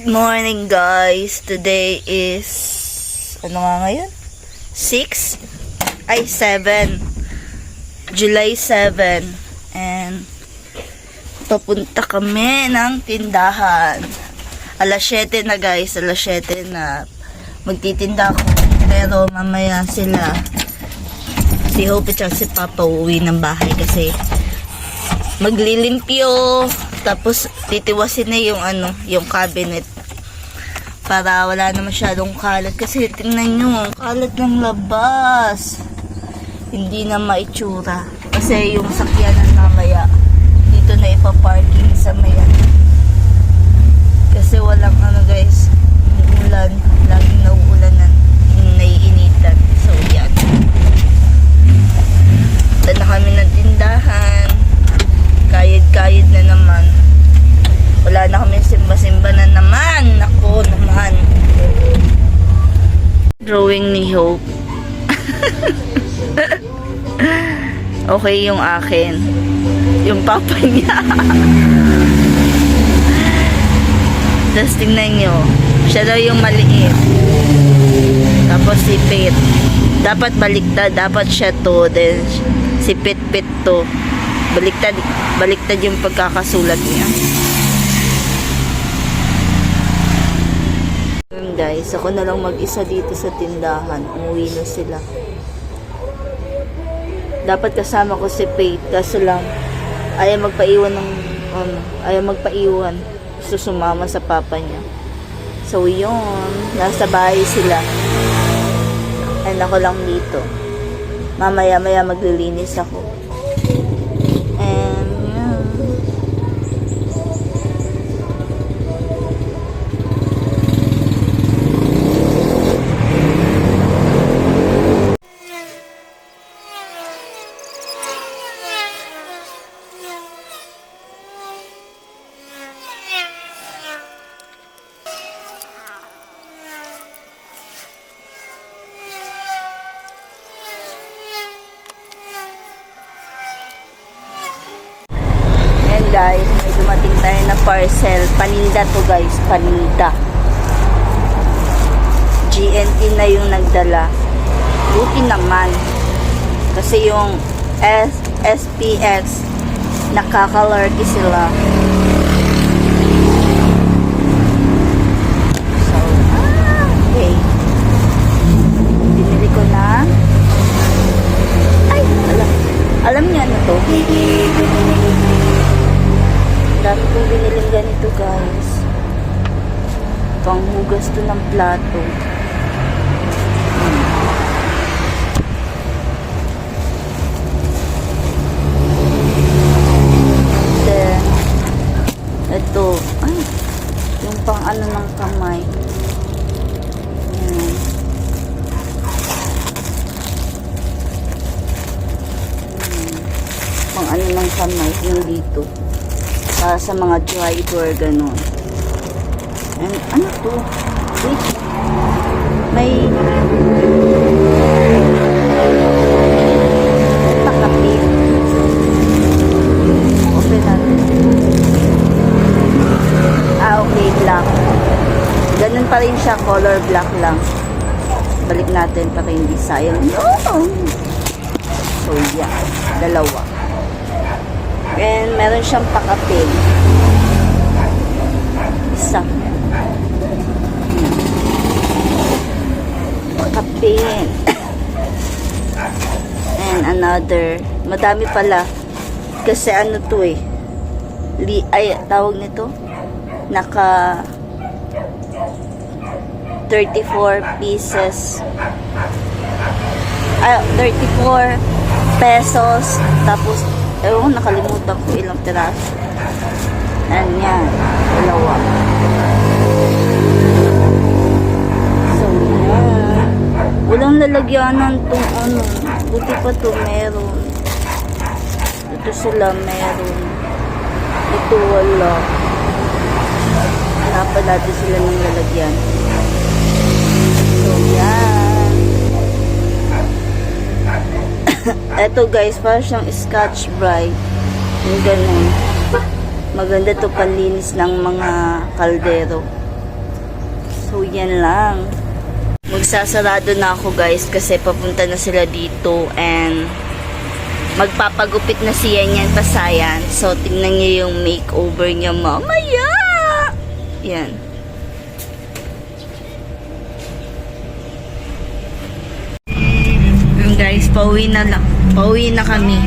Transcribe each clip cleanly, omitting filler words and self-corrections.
Morning guys, today is ano nga ngayon? 6? Ay 7 July 7 and papunta kami ng tindahan. Alas 7 na guys, alas 7 na magtitinda ako, pero mamaya sila si Hope at si Papa uuwi ng bahay kasi maglilimpyo, tapos titiwasin na yung yung cabinet para wala na masyadong kalat kasi tingnan nyo, ang kalat ng labas, hindi na maitsura kasi yung sakyanan mamaya dito na ipaparking sa mayan kasi walang guys, ulan, laging nauulanan, naiinitan. So yan, punta na kami ng tindahan, kayod-kayod na naman, wala na kami simba-simba na naman. Ako naman, drawing ni Hope. Okay yung akin, yung papa niya. Tapos tingnan nyo, siya daw yung maliit, tapos si Pit dapat baliktad, dapat siya to, then si Pit to baliktad yung pagkakasulat niya. Guys, ako na lang mag-isa dito sa tindahan, umuwi na sila. Dapat kasama ko si Pate, kaso lang ayaw magpaiwan gusto sumama sa papa niya. So yun, nasa bahay sila and ako lang dito. Mamaya maglilinis ako. And yun. Guys, may dumating tayo na parcel. Paninda to guys, paninda. GNT na yung nagdala. Buti naman. Kasi yung SPX, nakakalarky sila. So, okay. Binili ko na. Ay, alam niya na to. Dami kong biniling ganito guys, panghugas to ng plato. Then ito, ay, yung pang ng kamay. Yan. Pang ng kamay yung dito, sa mga driver, ganun. And ano to? Wait. May pakapit. Open natin. Okay, black. Ganun pa rin siya, color black lang. Balik natin para hindi sayang. No! So yeah, dalawa. And meron siyang pakapin. Isa. Pakapin. And another. Madami pala. Kasi ano to eh. Ay, tawag nito. Naka 34 pieces. Ay, 34 pesos. Tapos ewan, nakalimutan ko ilang piraso. And yan, dalawa. So yan, walang lalagyanan tong buti pa to meron. Ito sila meron, ito wala. Hanapan natin sila ng lalagyan. So yan. Eto guys, parang siyang Scotch Brite. Yung ganun. Maganda to panlinis ng mga kaldero. So, yan lang. Magsasarado na ako guys kasi papunta na sila dito and magpapagupit na siya niyan pasayan. So, tingnan niyo yung makeover niya mamaya. Yan. Yung guys, pauwi na lang. Pauwi na kami.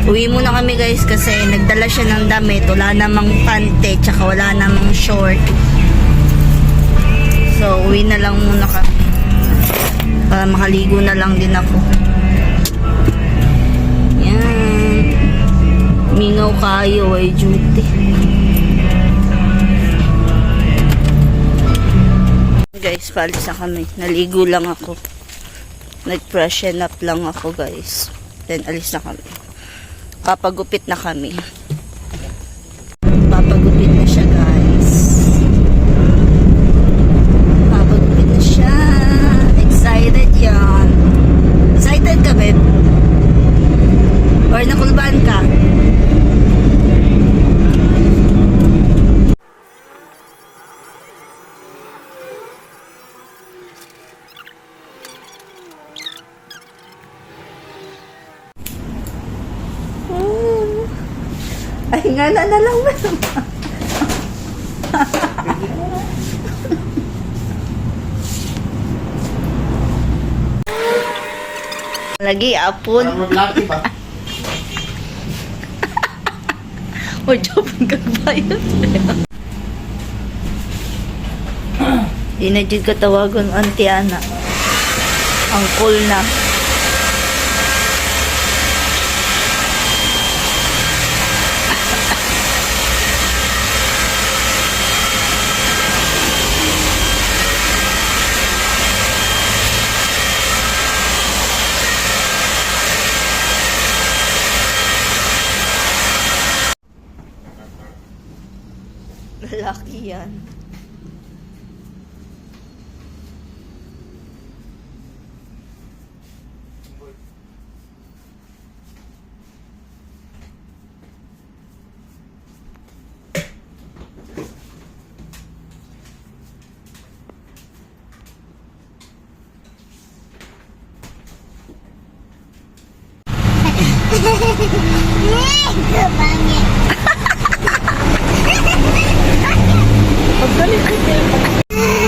Uwi muna kami guys kasi nagdala siya ng damit. Wala namang pante, tsaka wala namang short. So, uwi na lang muna kami. Para makaligo na lang din ako. Yan. Mingaw kayo ay duty. Guys, palis na kami. Naligo lang ako. Nag-freshen up lang ako guys. Then, alis na kami. Papagupit na kami. Papagupit na siya guys. Papagupit na siya. Excited yan. Excited ka, babe? Or nakulban ka? Ay, nga na lang ba? Lagi, apon. O, job ang kagbayad. Di na dyan katawagan, Auntie Ana. Ang cool na. Lalaki yan.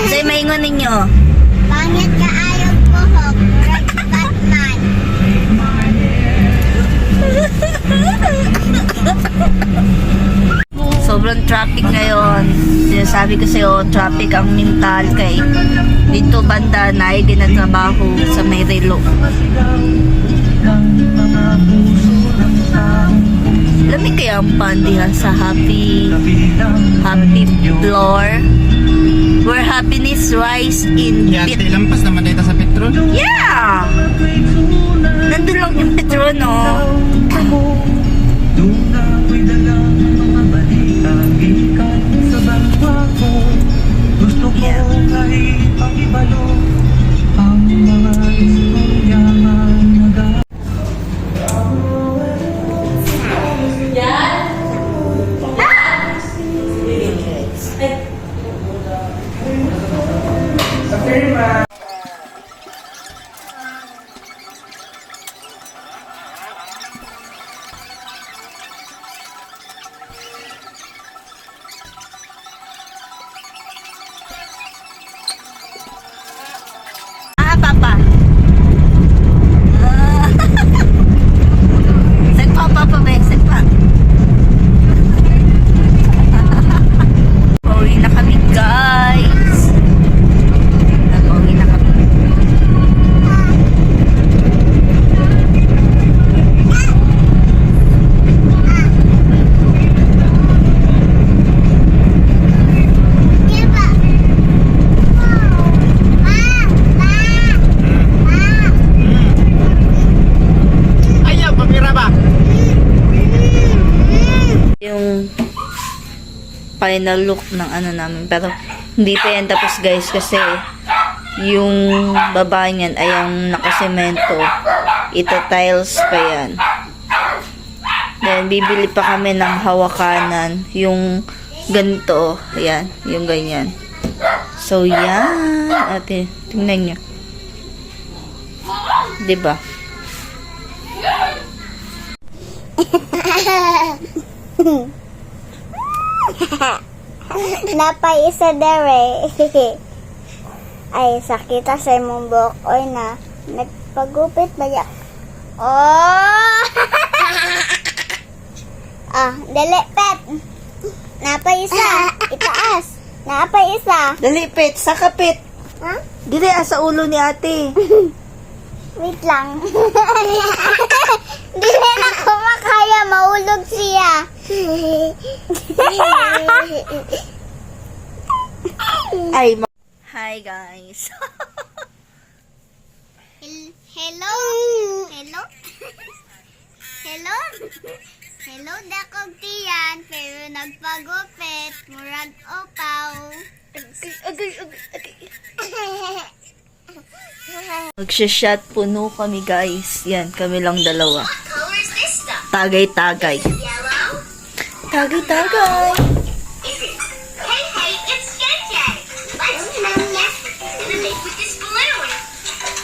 Say, maingon ninyo. Pangit ka ayaw ko, Hog. Red Batman. Sobrang traffic ngayon. Sinasabi ko sa'yo, traffic ang mental kay dito banda na ay ginatrabaho sa may relo. Lamig kaya ang pandihan sa happy floor where happiness rise in Yate lampas naman dito sa Petron. Yeah! Nandun lang yung Petron, no? Gusto ko ay pangibalo ang mga istorya na Papa. Sagpa, Papa, be. Sagpa. Pauwi na kami, guys. Pauwi na kami. Ayaw, pamira ba? Yung final look ng ano namin. Pero hindi pa yan tapos guys kasi yung baba niyan ay ang nakasemento. Ito tiles pa yan. Then bibili pa kami ng hawakanan. Yung ganito. Ayan. Yung ganyan. So, yan. Ate, tingnan nyo. Diba? Napay isa dere. Ay, sakita sa imong buhok. Oy na, nagpagupit ba ya? Oh! Dali, pet. Napay isa. Itaas. Napay isa. Dali, Pet. Saka, Pet. Ha? Dili, sa ulo ni ate. Wait lang. Di na ako makaya. Maulog siya. Ay, hi, guys. Hello? Hello? Hello? Hello, dakog tiyan, pero nagpagupit, murag opaw. Magsha-shot puno kami, guys. Yan, kami lang dalawa. Tagay-tagay. Tagay-tagay. Hey, hey, it's JJ. Let's make with this balloon.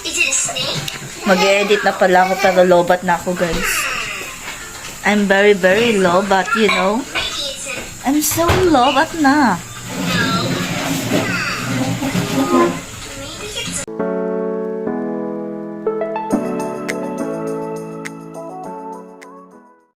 Is it a snake? Mag-edit na pala ako, pero lobat na ako, guys. I'm very, very lobat, you know? Maybe it's an I'm so lobat na.